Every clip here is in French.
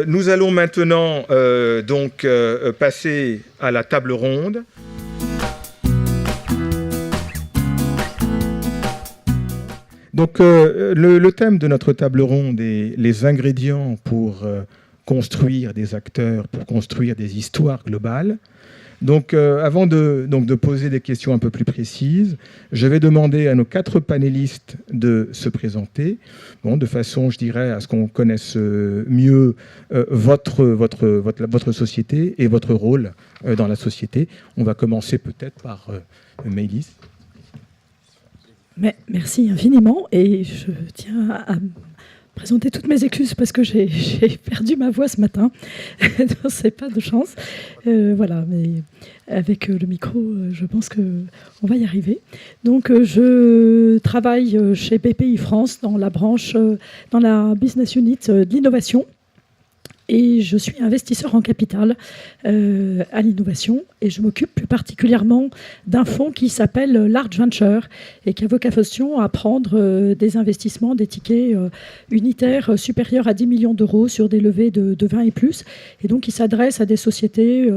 Nous allons maintenant passer à la table ronde. Donc, le thème de notre table ronde est les ingrédients pour construire des acteurs, pour construire des histoires globales. Donc, avant de poser des questions un peu plus précises, je vais demander à nos 4 panélistes de se présenter, de façon, je dirais, à ce qu'on connaisse mieux votre société et votre rôle dans la société. On va commencer peut-être par Maëlys. Merci infiniment, et je tiens à présenter toutes mes excuses parce que j'ai perdu ma voix ce matin. C'est pas de chance. Voilà, mais avec le micro, je pense qu'on va y arriver. Donc, je travaille chez BPI France dans la branche, dans la business unit de l'innovation. Et je suis investisseur en capital à l'innovation, et je m'occupe plus particulièrement d'un fonds qui s'appelle Large Venture et qui a vocation à prendre des investissements, des tickets unitaires supérieurs à 10 millions d'euros sur des levées de 20 et plus. Et donc, il s'adresse à des sociétés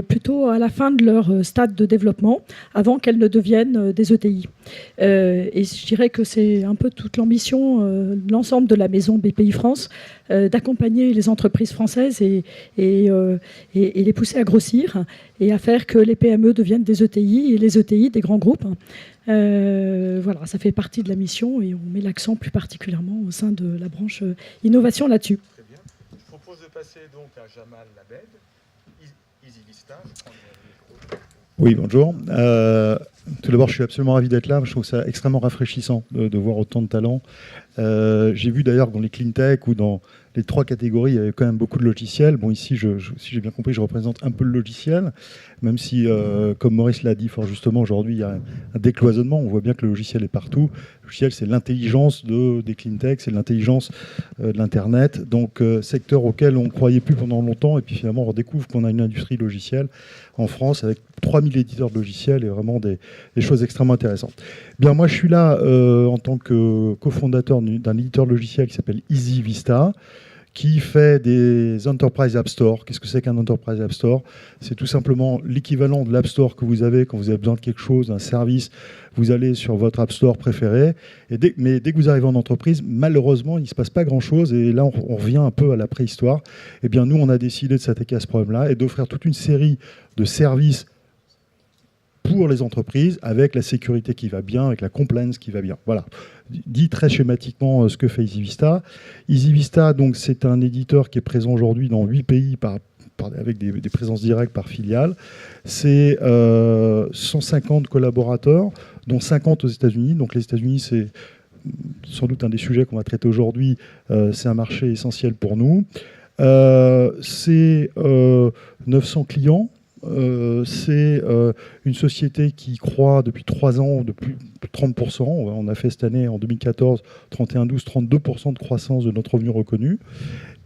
plutôt à la fin de leur stade de développement, avant qu'elles ne deviennent des ETI. Et je dirais que c'est un peu toute l'ambition de l'ensemble de la maison BPI France, d'accompagner les entreprises françaises et les pousser à grossir et à faire que les PME deviennent des ETI et les ETI des grands groupes. Voilà, ça fait partie de la mission et on met l'accent plus particulièrement au sein de la branche innovation là-dessus. Très bien. Je propose de passer donc à Jamal Labed, EasyVista. Oui, bonjour. Tout d'abord, je suis absolument ravi d'être là. Je trouve ça extrêmement rafraîchissant de voir autant de talents. J'ai vu d'ailleurs dans les clean tech ou dans les 3 catégories, il y avait quand même beaucoup de logiciels. Bon, ici, si j'ai bien compris, je représente un peu le logiciel, même si, comme Maurice l'a dit fort justement, aujourd'hui, il y a un décloisonnement. On voit bien que le logiciel est partout. Le logiciel, c'est l'intelligence des clean tech, c'est l'intelligence de l'Internet. Donc, secteur auquel on ne croyait plus pendant longtemps. Et puis finalement, on redécouvre qu'on a une industrie logicielle en France avec 3000 éditeurs de logiciels et vraiment des choses extrêmement intéressantes. Bien, moi, je suis là en tant que cofondateur d'un éditeur logiciel qui s'appelle EasyVista, qui fait des Enterprise App Store. Qu'est-ce que c'est qu'un Enterprise App Store? C'est tout simplement l'équivalent de l'App Store que vous avez quand vous avez besoin de quelque chose, d'un service. Vous allez sur votre App Store préféré. Mais dès que vous arrivez en entreprise, malheureusement, il ne se passe pas grand-chose. Et là, on revient un peu à la préhistoire. Eh bien, nous, on a décidé de s'attaquer à ce problème-là et d'offrir toute une série de services pour les entreprises, avec la sécurité qui va bien, avec la compliance qui va bien. Voilà. Dit très schématiquement ce que fait EasyVista. EasyVista, donc, c'est un éditeur qui est présent aujourd'hui dans 8 pays avec des présences directes par filiale. C'est 150 collaborateurs, dont 50 aux États-Unis. Donc les États-Unis, c'est sans doute un des sujets qu'on va traiter aujourd'hui. C'est un marché essentiel pour nous. C'est 900 clients. C'est une société qui croît depuis 3 ans de plus de 30%. On a fait cette année, en 2014, 31,12, 32% de croissance de notre revenu reconnu.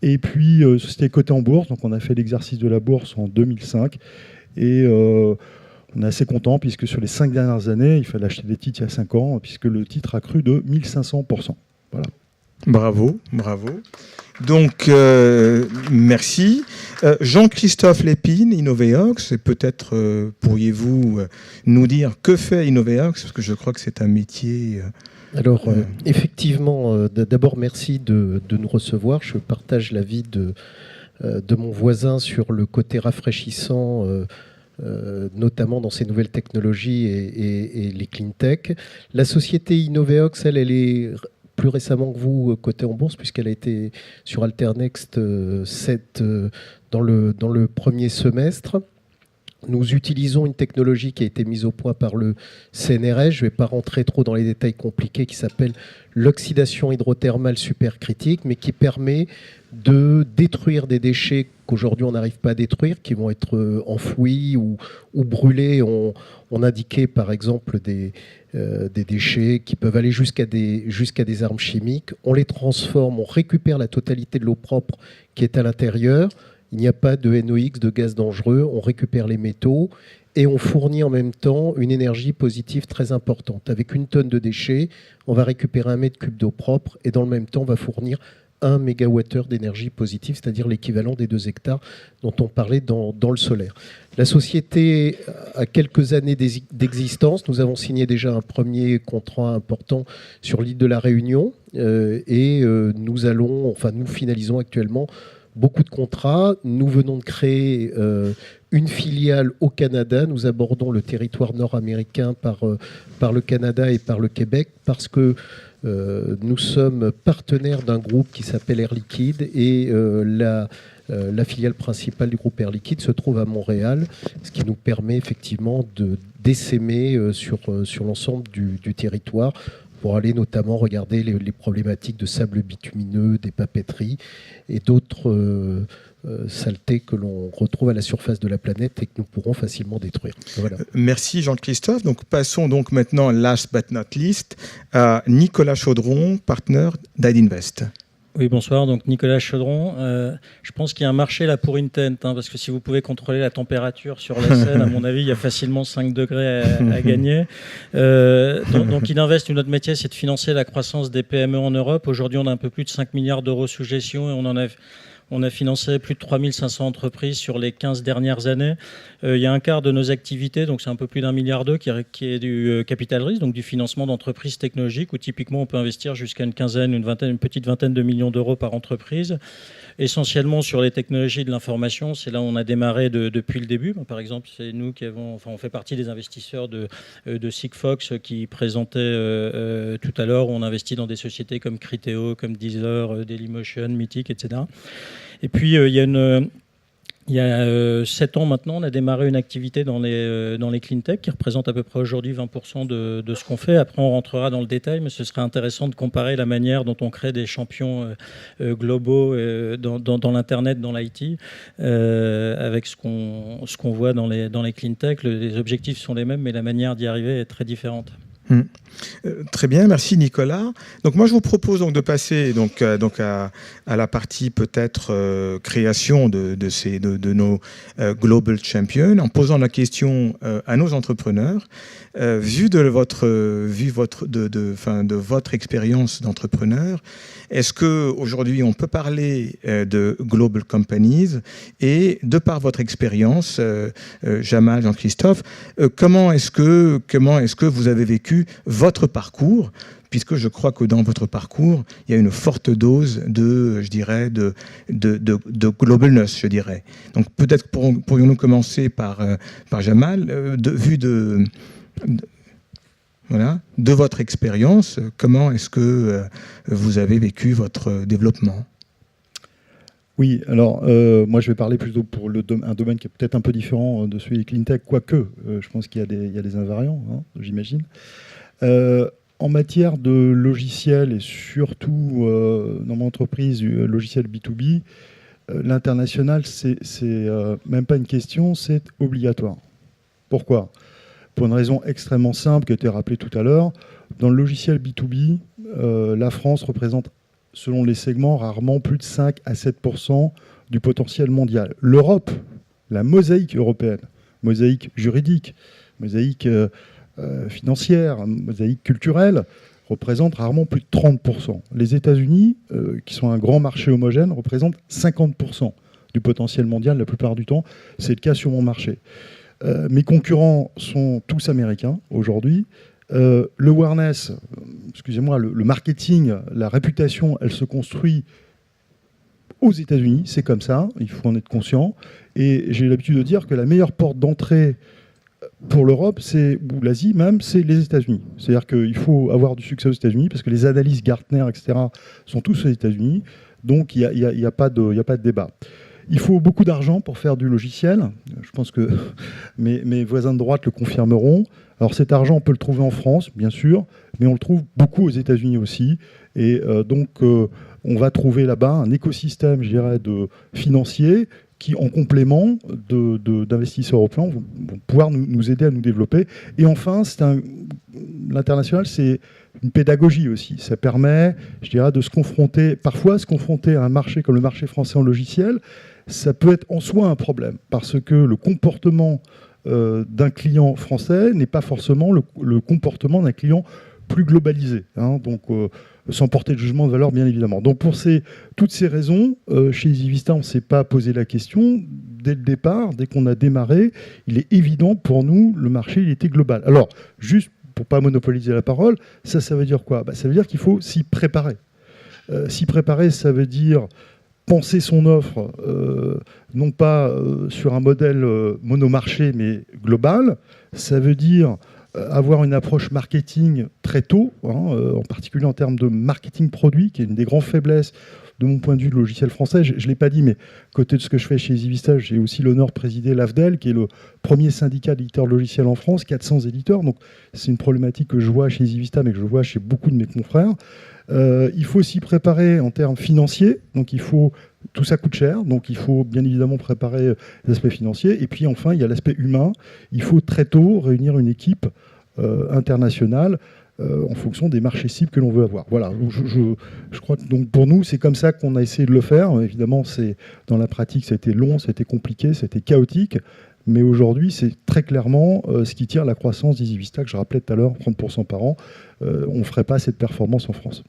Et puis, société cotée en bourse. Donc, on a fait l'exercice de la bourse en 2005. Et on est assez content, puisque sur les 5 dernières années, il fallait acheter des titres il y a 5 ans, puisque le titre a cru de 1500%. Voilà. Bravo, bravo. Donc, merci. Jean-Christophe Lépine, Innoveox, et peut-être pourriez-vous nous dire que fait Innoveox, parce que je crois que c'est un métier... Alors, effectivement, d'abord, merci de nous recevoir. Je partage l'avis de mon voisin sur le côté rafraîchissant, notamment dans ces nouvelles technologies et les clean tech. La société Innoveox, elle est plus récemment que vous cotée en bourse, puisqu'elle a été sur Alternext 7 dans le premier semestre. Nous utilisons une technologie qui a été mise au point par le CNRS, je ne vais pas rentrer trop dans les détails compliqués, qui s'appelle l'oxydation hydrothermale supercritique, mais qui permet de détruire des déchets qu'aujourd'hui on n'arrive pas à détruire, qui vont être enfouis ou brûlés. On indiquait par exemple des déchets qui peuvent aller jusqu'à des armes chimiques. On les transforme, on récupère la totalité de l'eau propre qui est à l'intérieur. Il n'y a pas de NOx, de gaz dangereux. On récupère les métaux et on fournit en même temps une énergie positive très importante. Avec 1 tonne de déchets, on va récupérer 1 mètre cube d'eau propre et dans le même temps, on va fournir 1 MWh d'énergie positive, c'est-à-dire l'équivalent des 2 hectares dont on parlait dans le solaire. La société a quelques années d'existence. Nous avons signé déjà un premier contrat important sur l'île de la Réunion et nous finalisons actuellement beaucoup de contrats. Nous venons de créer une filiale au Canada. Nous abordons le territoire nord-américain par le Canada et par le Québec parce que nous sommes partenaires d'un groupe qui s'appelle Air Liquide et la filiale principale du groupe Air Liquide se trouve à Montréal, ce qui nous permet effectivement d'essaimer sur l'ensemble du territoire pour aller notamment regarder les problématiques de sable bitumineux, des papeteries et d'autres saletés que l'on retrouve à la surface de la planète et que nous pourrons facilement détruire. Voilà. Merci Jean-Christophe. Donc passons donc maintenant, last but not least, à Nicolas Chaudron, partenaire d'Idinvest. Oui, bonsoir. Donc Nicolas Chaudron. Je pense qu'il y a un marché là pour Intent, parce que si vous pouvez contrôler la température sur la scène, à mon avis, il y a facilement 5 degrés à gagner. Donc Idinvest, notre métier, c'est de financer la croissance des PME en Europe. Aujourd'hui, on a un peu plus de 5 milliards d'euros sous gestion et on a financé plus de 3500 entreprises sur les 15 dernières années. Il y a un quart de nos activités, donc c'est un peu plus d'1,2 milliard qui est du capital risque, donc du financement d'entreprises technologiques, où typiquement on peut investir jusqu'à une petite vingtaine de millions d'euros par entreprise, essentiellement sur les technologies de l'information. C'est là où on a démarré depuis le début. Par exemple, c'est nous on fait partie des investisseurs de Sigfox qui présentait tout à l'heure. On investit dans des sociétés comme Criteo, comme Deezer, Dailymotion, Mythic, etc. Et puis, il y a 7 ans maintenant, on a démarré une activité dans les clean tech qui représente à peu près aujourd'hui 20% de ce qu'on fait. Après, on rentrera dans le détail, mais ce serait intéressant de comparer la manière dont on crée des champions globaux dans l'Internet, dans l'IT, avec ce qu'on voit dans les clean tech. Les objectifs sont les mêmes, mais la manière d'y arriver est très différente. Très bien, merci Nicolas. Donc moi je vous propose donc de passer donc à la partie peut-être création de nos Global Champions, en posant la question à nos entrepreneurs. Vu de votre expérience d'entrepreneur, est-ce que aujourd'hui on peut parler de Global Companies, et de par votre expérience, Jamal, Jean-Christophe, comment est-ce que vous avez vécu votre parcours, puisque je crois que dans votre parcours, il y a une forte dose de globalness, je dirais. Donc peut-être pourrions-nous commencer par Jamal, vu de votre expérience, comment est-ce que vous avez vécu votre développement ? Oui, alors moi je vais parler plutôt pour un domaine qui est peut-être un peu différent de celui des clean tech, quoique je pense qu'il y a des invariants, j'imagine. En matière de logiciels et surtout dans mon entreprise, du logiciel B2B, l'international, c'est même pas une question, c'est obligatoire. Pourquoi ? Pour une raison extrêmement simple qui a été rappelée tout à l'heure. Dans le logiciel B2B, la France représente, selon les segments, rarement plus de 5 à 7% du potentiel mondial. L'Europe, la mosaïque européenne, mosaïque juridique, mosaïque financière, mosaïque culturelle, représente rarement plus de 30%. Les États-Unis, qui sont un grand marché homogène, représentent 50% du potentiel mondial la plupart du temps. C'est le cas sur mon marché. Mes concurrents sont tous américains aujourd'hui. Le awareness, excusez-moi, le marketing, la réputation, elle se construit aux États-Unis. C'est comme ça, il faut en être conscient. Et j'ai l'habitude de dire que la meilleure porte d'entrée pour l'Europe, ou l'Asie même, c'est les États-Unis. C'est-à-dire qu'il faut avoir du succès aux États-Unis parce que les analyses Gartner, etc., sont tous aux États-Unis. Donc il n'y a pas de débat. Il faut beaucoup d'argent pour faire du logiciel. Je pense que mes voisins de droite le confirmeront. Alors cet argent, on peut le trouver en France, bien sûr, mais on le trouve beaucoup aux États-Unis aussi. Et donc, on va trouver là-bas un écosystème, je dirais, de financiers qui, en complément d'investisseurs européens, vont pouvoir nous aider à nous développer. Et enfin, l'international, c'est une pédagogie aussi. Ça permet, je dirais, de se confronter à un marché comme le marché français en logiciel. Ça peut être en soi un problème, parce que le comportement d'un client français n'est pas forcément le comportement d'un client plus globalisé. Donc, sans porter de jugement de valeur, bien évidemment. Donc pour toutes ces raisons, chez EasyVista, on ne s'est pas posé la question. Dès le départ, dès qu'on a démarré, il est évident pour nous, le marché, il était global. Alors, juste pour ne pas monopoliser la parole, ça veut dire quoi ? Ça veut dire qu'il faut s'y préparer. S'y préparer, ça veut dire penser son offre, non pas sur un modèle monomarché, mais global. Ça veut dire avoir une approche marketing très tôt, en particulier en termes de marketing produit, qui est une des grandes faiblesses de mon point de vue de logiciel français. Je ne l'ai pas dit, mais côté de ce que je fais chez EasyVista, j'ai aussi l'honneur de présider l'AFDEL, qui est le premier syndicat d'éditeurs logiciels en France, 400 éditeurs. Donc c'est une problématique que je vois chez EasyVista, mais que je vois chez beaucoup de mes confrères. Il faut s'y préparer en termes financiers, donc tout ça coûte cher, donc il faut bien évidemment préparer l'aspect financier. Et puis enfin, il y a l'aspect humain. Il faut très tôt réunir une équipe internationale en fonction des marchés cibles que l'on veut avoir. Voilà, je crois que donc pour nous, c'est comme ça qu'on a essayé de le faire. Évidemment, dans la pratique, ça a été long, ça a été compliqué, ça a été chaotique. Mais aujourd'hui, c'est très clairement ce qui tire la croissance d'EasyVista, que je rappelais tout à l'heure, 30% par an. On ne ferait pas cette performance en France.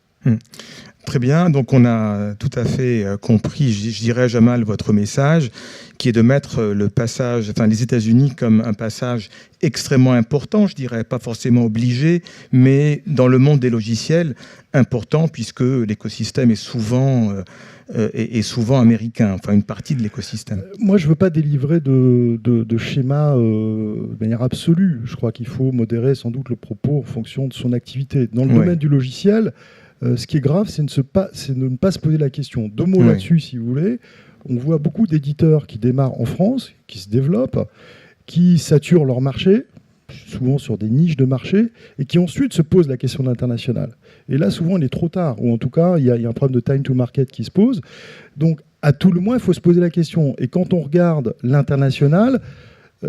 Très bien, donc on a tout à fait compris, je dirais Jamal, votre message, qui est de mettre les États-Unis comme un passage extrêmement important, je dirais, pas forcément obligé, mais dans le monde des logiciels, important, puisque l'écosystème est souvent américain, enfin une partie de l'écosystème. Moi, je ne veux pas délivrer de schéma de manière absolue. Je crois qu'il faut modérer sans doute le propos en fonction de son activité. Dans le domaine du logiciel, ce qui est grave, c'est de ne pas se poser la question. 2 mots là-dessus, si vous voulez. On voit beaucoup d'éditeurs qui démarrent en France, qui se développent, qui saturent leur marché, souvent sur des niches de marché, et qui ensuite se posent la question de l'international. Et là, souvent, il est trop tard, ou en tout cas, il y a un problème de time to market qui se pose. Donc, à tout le moins, il faut se poser la question. Et quand on regarde l'international,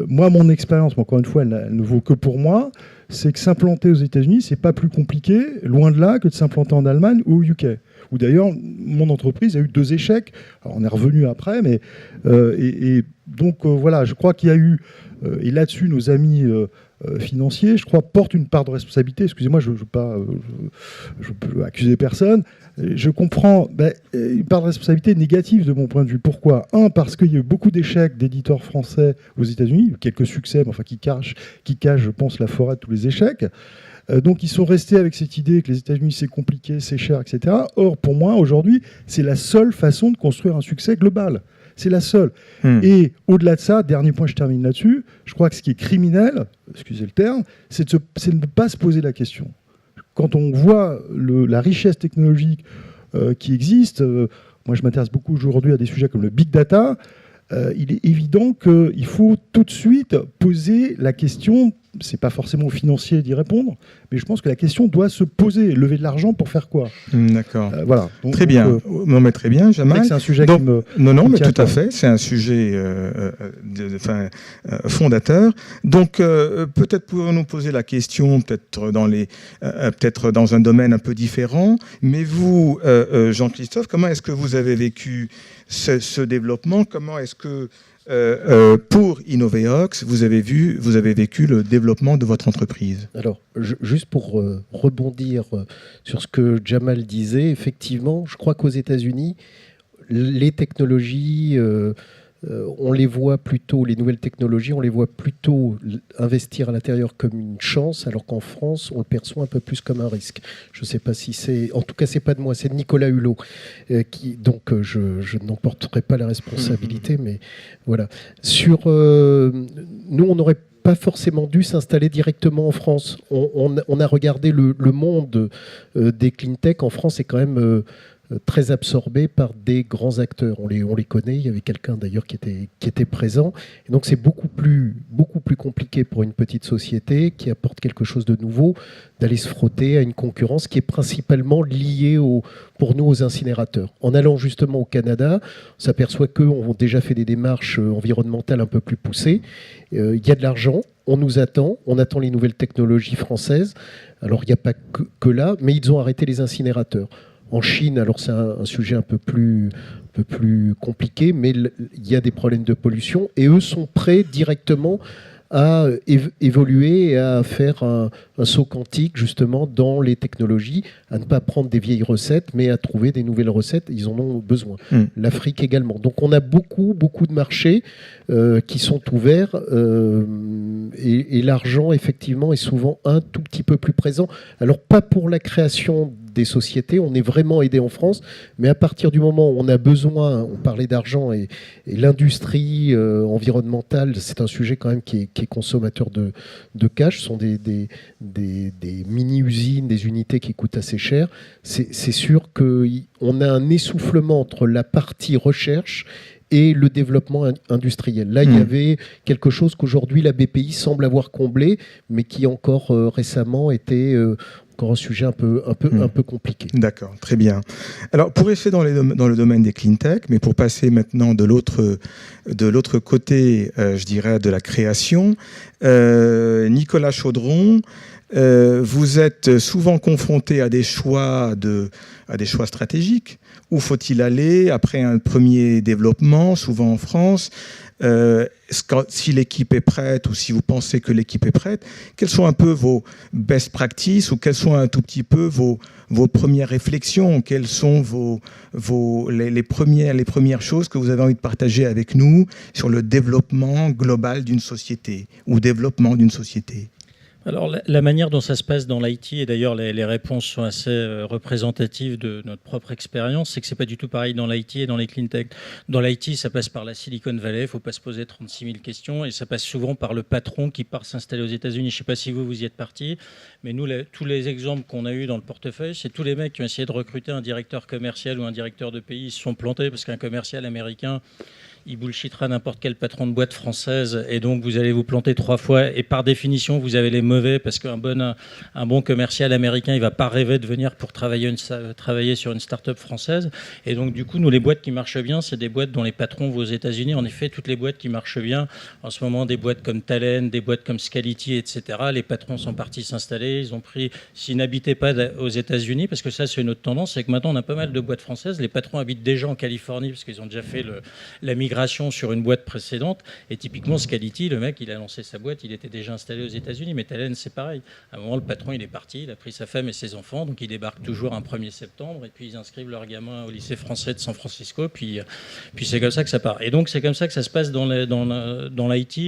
moi, mon expérience, encore une fois, elle ne vaut que pour moi, c'est que s'implanter aux États-Unis, c'est pas plus compliqué, loin de là, que de s'implanter en Allemagne ou au UK. Où d'ailleurs, mon entreprise a eu 2 échecs. Alors, on est revenu après, mais donc voilà, je crois qu'il y a eu, et là-dessus, nos amis financiers, je crois, portent une part de responsabilité. Excusez-moi, je ne peux accuser personne. Je comprends une part de responsabilité négative de mon point de vue. Pourquoi ? Parce qu'il y a eu beaucoup d'échecs d'éditeurs français aux États-Unis, quelques succès, mais enfin qui cachent, je pense, la forêt de tous les échecs. Donc ils sont restés avec cette idée que les États-Unis c'est compliqué, c'est cher, etc. Or, pour moi, aujourd'hui, c'est la seule façon de construire un succès global. C'est la seule. Et au-delà de ça, dernier point, je termine là-dessus, je crois que ce qui est criminel, excusez le terme, c'est de ne pas se poser la question. Quand on voit la richesse technologique qui existe, moi je m'intéresse beaucoup aujourd'hui à des sujets comme le big data, il est évident qu'il faut tout de suite poser la question, c'est pas forcément aux financiers d'y répondre, mais je pense que la question doit se poser. Lever de l'argent pour faire quoi ? D'accord. Voilà. Très bien. Mais très bien, Jamal. C'est un sujet donc, qui me... Non, mais tout à fait. C'est un sujet fondateur. Donc, peut-être pouvons-nous poser la question, peut-être dans un domaine un peu différent. Mais vous, Jean-Christophe, comment est-ce que vous avez vécu ce développement ? Comment est-ce que pour Innoveox, vous avez vécu le développement de votre entreprise? Alors, juste pour rebondir sur ce que Jamal disait, effectivement, je crois qu'aux États-Unis, les technologies, on les voit plutôt, les nouvelles technologies, on les voit plutôt investir à l'intérieur comme une chance, alors qu'en France, on le perçoit un peu plus comme un risque. Je ne sais pas si c'est... En tout cas, c'est pas de moi, c'est de Nicolas Hulot. Donc, je n'en porterai pas la responsabilité, mais voilà. Nous, on n'aurait pas forcément dû s'installer directement en France. On a regardé le monde des clean tech en France, est quand même... très absorbé par des grands acteurs. On les connaît, il y avait quelqu'un d'ailleurs qui était présent. Et donc c'est beaucoup plus compliqué pour une petite société qui apporte quelque chose de nouveau d'aller se frotter à une concurrence qui est principalement liée pour nous aux incinérateurs. En allant justement au Canada, on s'aperçoit qu'eux ont déjà fait des démarches environnementales un peu plus poussées. Il y a de l'argent, on nous attend, on attend les nouvelles technologies françaises. Alors il n'y a pas que là, mais ils ont arrêté les incinérateurs. En Chine, alors c'est un sujet un peu plus compliqué, mais il y a des problèmes de pollution et eux sont prêts directement à évoluer et à faire un saut quantique justement dans les technologies, à ne pas prendre des vieilles recettes, mais à trouver des nouvelles recettes. Ils en ont besoin. L'Afrique également. Donc on a beaucoup de marchés qui sont ouverts et l'argent effectivement est souvent un tout petit peu plus présent. Alors pas pour la création des sociétés, on est vraiment aidé en France, mais à partir du moment où on a besoin, on parlait d'argent et l'industrie environnementale, c'est un sujet quand même qui est consommateur de cash, ce sont des mini-usines, des unités qui coûtent assez cher. C'est sûr qu'on a un essoufflement entre la partie recherche et le développement industriel. Là, il y avait quelque chose qu'aujourd'hui la BPI semble avoir comblé, mais qui encore récemment était encore un sujet un peu compliqué. D'accord, très bien. Alors, pour rester dans le domaine des clean tech, mais pour passer maintenant de l'autre côté, je dirais, de la création, Nicolas Chaudron, vous êtes souvent confronté à des choix stratégiques. Où faut-il aller après un premier développement, souvent en France? Si l'équipe est prête ou si vous pensez que l'équipe est prête, quelles sont un peu vos best practices ou quelles sont un tout petit peu vos premières réflexions? Quelles sont les premières choses que vous avez envie de partager avec nous sur le développement global d'une société ou développement d'une société? Alors, la manière dont ça se passe dans l'IT, et d'ailleurs les réponses sont assez représentatives de notre propre expérience, c'est que c'est pas du tout pareil dans l'IT et dans les clean tech. Dans l'IT, ça passe par la Silicon Valley, il faut pas se poser 36 000 questions, et ça passe souvent par le patron qui part s'installer aux États-Unis. Je sais pas si vous y êtes parti, mais nous, tous les exemples qu'on a eu dans le portefeuille, c'est tous les mecs qui ont essayé de recruter un directeur commercial ou un directeur de pays, ils se sont plantés parce qu'un commercial américain, il bullshitera n'importe quel patron de boîte française et donc vous allez vous planter 3 fois et par définition vous avez les mauvais parce qu'un bon commercial américain il va pas rêver de venir pour travailler sur une start-up française et donc du coup nous les boîtes qui marchent bien c'est des boîtes dont les patrons vont aux États-Unis. En effet toutes les boîtes qui marchent bien en ce moment des boîtes comme Talent, des boîtes comme Scality etc. Les patrons sont partis s'installer, ils ont pris s'ils n'habitaient pas aux États-Unis parce que ça c'est une autre tendance, c'est que maintenant on a pas mal de boîtes françaises, les patrons habitent déjà en Californie parce qu'ils ont déjà fait la migration sur une boîte précédente et typiquement Scality, le mec il a lancé sa boîte, il était déjà installé aux États-Unis, mais Talent c'est pareil. À un moment le patron il est parti, il a pris sa femme et ses enfants, donc il débarque toujours un 1er septembre et puis ils inscrivent leurs gamins au lycée français de San Francisco, puis c'est comme ça que ça part. Et donc c'est comme ça que ça se passe dans l'IT.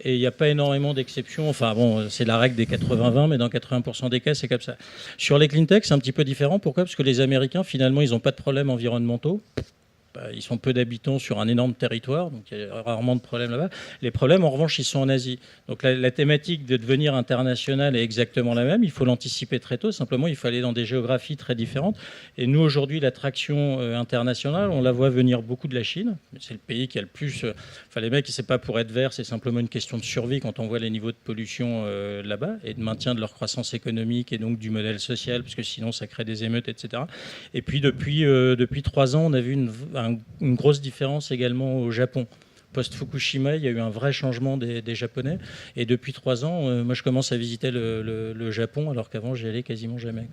Et il n'y a pas énormément d'exceptions. Enfin bon, c'est la règle des 80-20, mais dans 80% des cas, c'est comme ça. Sur les clean tech, c'est un petit peu différent. Pourquoi ? Parce que les Américains, finalement, ils n'ont pas de problèmes environnementaux. Ils sont peu d'habitants sur un énorme territoire, donc il y a rarement de problèmes là-bas. Les problèmes, en revanche, ils sont en Asie. Donc la thématique de devenir international est exactement la même. Il faut l'anticiper très tôt. Simplement, il faut aller dans des géographies très différentes. Et nous, aujourd'hui, l'attraction internationale, on la voit venir beaucoup de la Chine. C'est le pays qui a le plus... Enfin, les mecs, c'est pas pour être vert, c'est simplement une question de survie quand on voit les niveaux de pollution là-bas et de maintien de leur croissance économique et donc du modèle social, parce que sinon, ça crée des émeutes, etc. Et puis, depuis 3 ans, on a vu une grosse différence également au Japon. Post-Fukushima, il y a eu un vrai changement des Japonais. Et depuis 3 ans, moi, je commence à visiter le Japon, alors qu'avant, j'y allais quasiment jamais.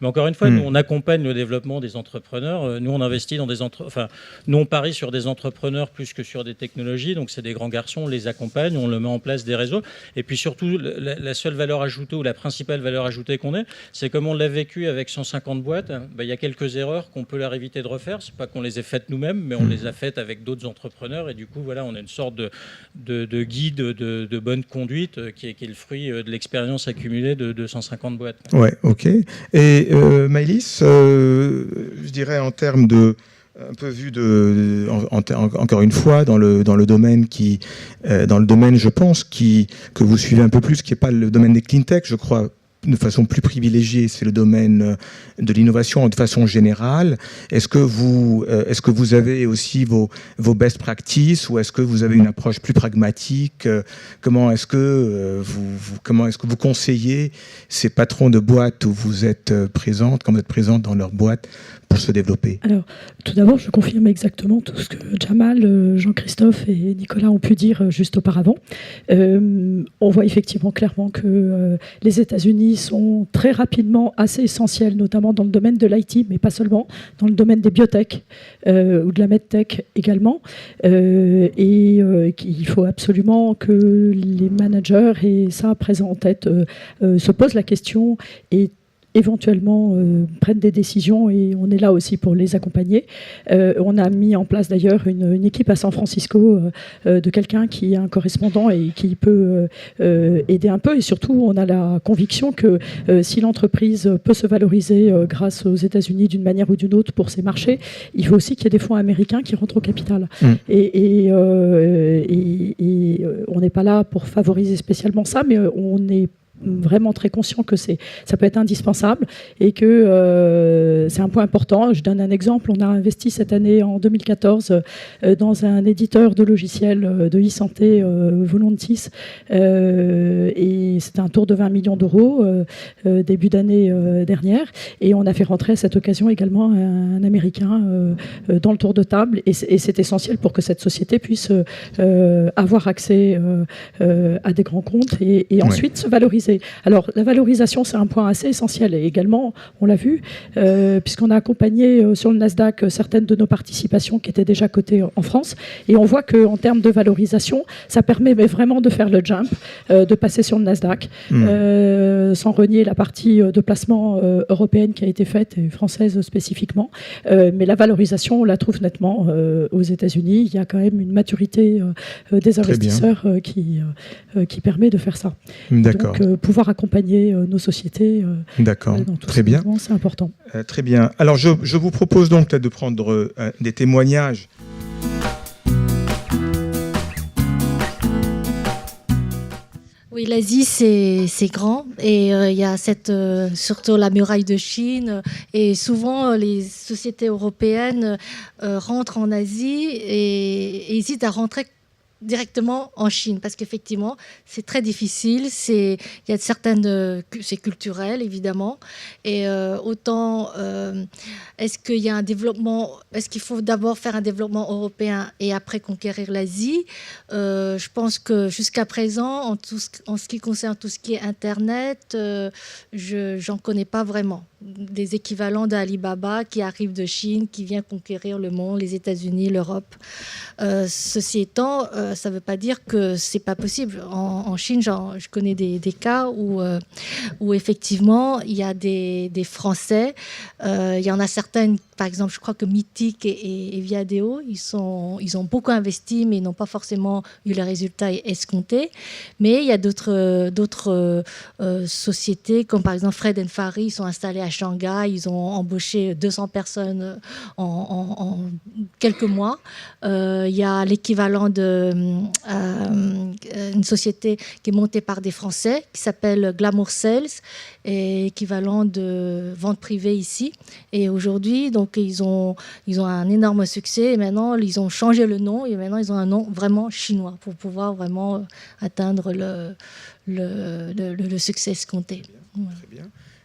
Mais encore une fois, nous, on accompagne le développement des entrepreneurs. Nous, on investit dans nous, on parie sur des entrepreneurs plus que sur des technologies. Donc, c'est des grands garçons, on les accompagne, on le met en place des réseaux. Et puis surtout, la seule valeur ajoutée ou la principale valeur ajoutée qu'on ait, c'est comme on l'a vécu avec 150 boîtes. Il y a quelques erreurs qu'on peut leur éviter de refaire. C'est pas qu'on les ait faites nous-mêmes, mais on les a faites avec d'autres entrepreneurs. Et du coup, voilà, on a une sorte de guide de bonne conduite qui est le fruit de l'expérience accumulée de 250 boîtes. Ouais, ok. Et Maëlys, je dirais en termes de un peu vu encore une fois dans le domaine je pense que vous suivez un peu plus, qui n'est pas le domaine des clean tech, je crois. De façon plus privilégiée, c'est le domaine de l'innovation de façon générale. Est-ce que vous avez aussi vos best practices ou est-ce que vous avez une approche plus pragmatique? Comment est-ce que vous conseillez ces patrons de boîtes où vous êtes présente, quand vous êtes présente dans leur boîte, pour se développer? Alors, tout d'abord, je confirme exactement tout ce que Jamal, Jean-Christophe et Nicolas ont pu dire juste auparavant. On voit effectivement clairement que les États-Unis sont très rapidement assez essentiels, notamment dans le domaine de l'IT, mais pas seulement, dans le domaine des biotech ou de la medtech également. Et qu'il faut absolument que les managers, et ça présent en tête, se posent la question et éventuellement prennent des décisions, et on est là aussi pour les accompagner. On a mis en place d'ailleurs une équipe à San Francisco de quelqu'un qui est un correspondant et qui peut aider un peu, et surtout on a la conviction que si l'entreprise peut se valoriser grâce aux États-Unis d'une manière ou d'une autre pour ses marchés, il faut aussi qu'il y ait des fonds américains qui rentrent au capital. Et on n'est pas là pour favoriser spécialement ça, mais on est vraiment très conscient que ça peut être indispensable et que c'est un point important. Je donne un exemple. On a investi cette année, en 2014, dans un éditeur de logiciels de e-santé, Voluntis, et c'était un tour de 20 millions d'euros début d'année dernière, et on a fait rentrer à cette occasion également un Américain dans le tour de table, et c'est essentiel pour que cette société puisse avoir accès à des grands comptes et ensuite se valoriser. Alors, la valorisation, c'est un point assez essentiel. Et également, on l'a vu, puisqu'on a accompagné sur le Nasdaq certaines de nos participations qui étaient déjà cotées en France. Et on voit qu'en termes de valorisation, ça permet vraiment de faire le jump, de passer sur le Nasdaq, sans renier la partie de placement européenne qui a été faite, et française spécifiquement. Mais la valorisation, on la trouve nettement aux États-Unis. Il y a quand même une maturité des investisseurs qui permet de faire ça. D'accord. Donc, pouvoir accompagner nos sociétés D'accord. dans tout Très bien. c'est important. Très bien. Alors, je vous propose donc de prendre des témoignages. Oui, l'Asie, c'est grand, et il y a surtout la muraille de Chine, et souvent les sociétés européennes rentrent en Asie et hésitent à rentrer directement en Chine, parce qu'effectivement c'est très difficile, il y a c'est culturel évidemment, et autant est-ce qu'il faut d'abord faire un développement européen et après conquérir l'Asie? Je pense que jusqu'à présent, en ce qui concerne tout ce qui est Internet, j'en connais pas vraiment des équivalents d'Alibaba qui arrive de Chine, qui vient conquérir le monde, les États-Unis, l'Europe. Ceci étant, ça ne veut pas dire que c'est pas possible. En Chine, je connais des cas où effectivement il y a des Français. Il y en a certaines, par exemple, je crois que Mythic et Viadeo, ils ont beaucoup investi, mais ils n'ont pas forcément eu les résultats escomptés. Mais il y a d'autres sociétés, comme par exemple Fred & Fari, ils sont installés à Shanghai, ils ont embauché 200 personnes en quelques mois. Il y a l'équivalent d'une société qui est montée par des Français qui s'appelle Glamour Sales, et équivalent de vente privée ici. Et aujourd'hui, donc ils ont un énorme succès, et maintenant ils ont changé le nom, et maintenant ils ont un nom vraiment chinois pour pouvoir vraiment atteindre le succès escompté. Voilà. Très bien.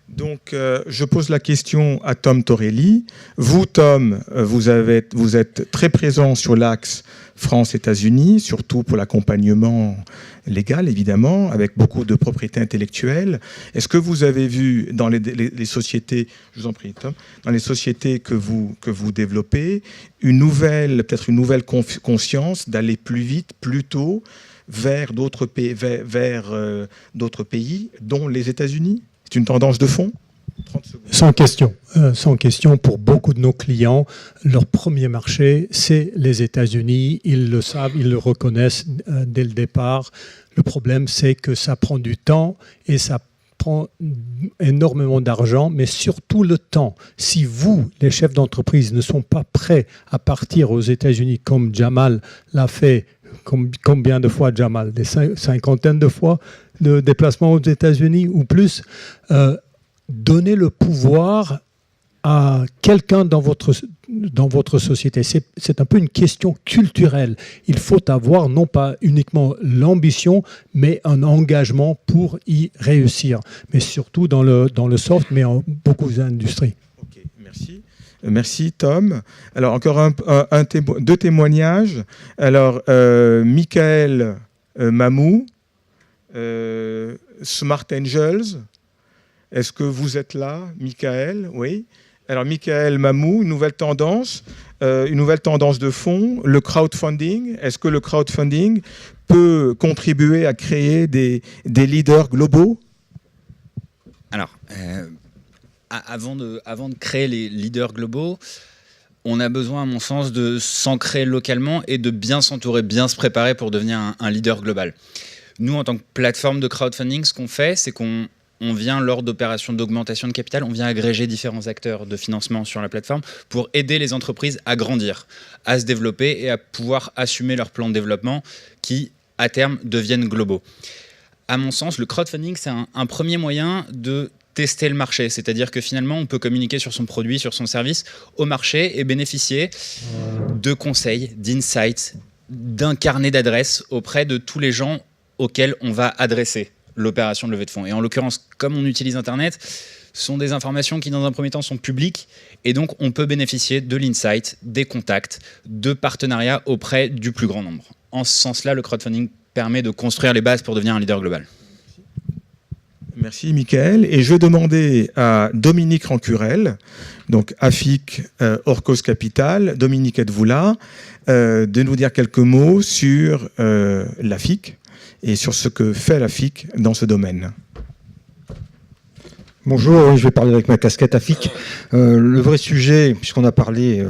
Donc, je pose la question à Tom Torelli. Vous, Tom, vous êtes très présent sur l'axe France-États-Unis, surtout pour l'accompagnement légal, évidemment, avec beaucoup de propriété intellectuelle. Est-ce que vous avez vu dans les sociétés, je vous en prie, Tom, dans les sociétés que vous développez, peut-être une nouvelle conscience d'aller plus vite, plus tôt, vers d'autres pays, dont les États-Unis? C'est une tendance de fond? 30 secondes. Sans question, pour beaucoup de nos clients, leur premier marché, c'est les États-Unis. Ils le savent, ils le reconnaissent dès le départ. Le problème, c'est que ça prend du temps et ça prend énormément d'argent, mais surtout le temps. Si vous, les chefs d'entreprise, ne sont pas prêts à partir aux États-Unis comme Jamal l'a fait, combien de fois Jamal? Des cinquantaines de fois de déplacements aux États-Unis ou plus. Donner le pouvoir à quelqu'un dans votre société. C'est un peu une question culturelle. Il faut avoir non pas uniquement l'ambition, mais un engagement pour y réussir. Mais surtout dans le soft, mais en beaucoup d'industries. Ok, merci. Merci Tom. Alors encore deux témoignages. Alors Michael Mamou, Smart Angels. Est-ce que vous êtes là, Michael? Oui. Alors Michael Mamou, une nouvelle tendance de fond, le crowdfunding. Est-ce que le crowdfunding peut contribuer à créer des leaders globaux? Alors, avant de créer les leaders globaux, on a besoin, à mon sens, de s'ancrer localement et de bien s'entourer, bien se préparer pour devenir un leader global. Nous, en tant que plateforme de crowdfunding, ce qu'on fait, c'est qu'on vient, lors d'opérations d'augmentation de capital, on vient agréger différents acteurs de financement sur la plateforme pour aider les entreprises à grandir, à se développer et à pouvoir assumer leur plan de développement qui, à terme, deviennent globaux. À mon sens, le crowdfunding, c'est un premier moyen de tester le marché. C'est-à-dire que finalement, on peut communiquer sur son produit, sur son service au marché et bénéficier de conseils, d'insights, d'un carnet d'adresses auprès de tous les gens auxquels on va adresser l'opération de levée de fonds. Et en l'occurrence, comme on utilise Internet, ce sont des informations qui, dans un premier temps, sont publiques. Et donc, on peut bénéficier de l'insight, des contacts, de partenariats auprès du plus grand nombre. En ce sens-là, le crowdfunding permet de construire les bases pour devenir un leader global. Merci Mickaël. Et je vais demander à Dominique Rancurel, donc AFIC Orcos Capital. Dominique, êtes-vous là? De nous dire quelques mots sur l'AFIC et sur ce que fait l'AFIC dans ce domaine. Bonjour, je vais parler avec ma casquette AFIC. Le vrai sujet, puisqu'on a parlé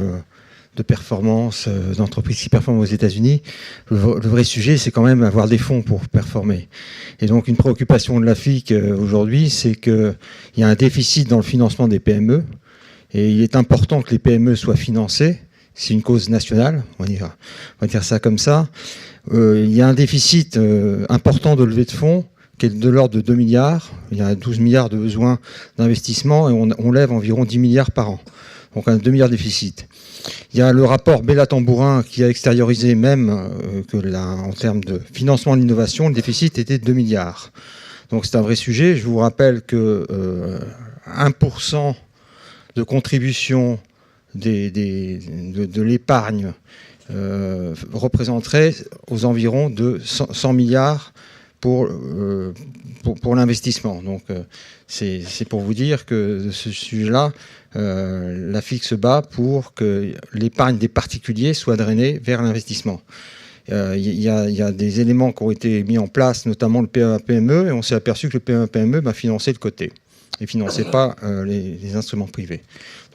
de performance, d'entreprises qui performent aux États-Unis, le vrai sujet, c'est quand même avoir des fonds pour performer. Et donc, une préoccupation de l'AFIC aujourd'hui, c'est qu'il y a un déficit dans le financement des PME. Et il est important que les PME soient financées. C'est une cause nationale, on va dire ça comme ça. Il y a un déficit important de levée de fonds qui est de l'ordre de 2 milliards. Il y a 12 milliards de besoins d'investissement et on lève environ 10 milliards par an. Donc un 2 milliards de déficit. Il y a le rapport Bella-Tambourin qui a extériorisé même que en termes de financement de l'innovation, le déficit était de 2 milliards. Donc c'est un vrai sujet. Je vous rappelle que 1% de contribution de l'épargne représenterait aux environs de 100 milliards pour l'investissement. Donc c'est pour vous dire que ce sujet-là, l'AFIC se bat pour que l'épargne des particuliers soit drainée vers l'investissement. Il y a des éléments qui ont été mis en place, notamment le PME, et on s'est aperçu que le PME finançait le côté et finançait pas les instruments privés.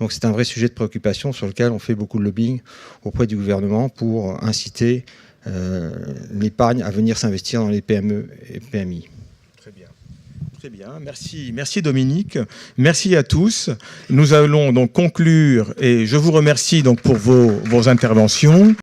Donc c'est un vrai sujet de préoccupation sur lequel on fait beaucoup de lobbying auprès du gouvernement pour inciter l'épargne à venir s'investir dans les PME et PMI. Très bien. Très bien, merci Dominique, merci à tous. Nous allons donc conclure et je vous remercie donc pour vos interventions.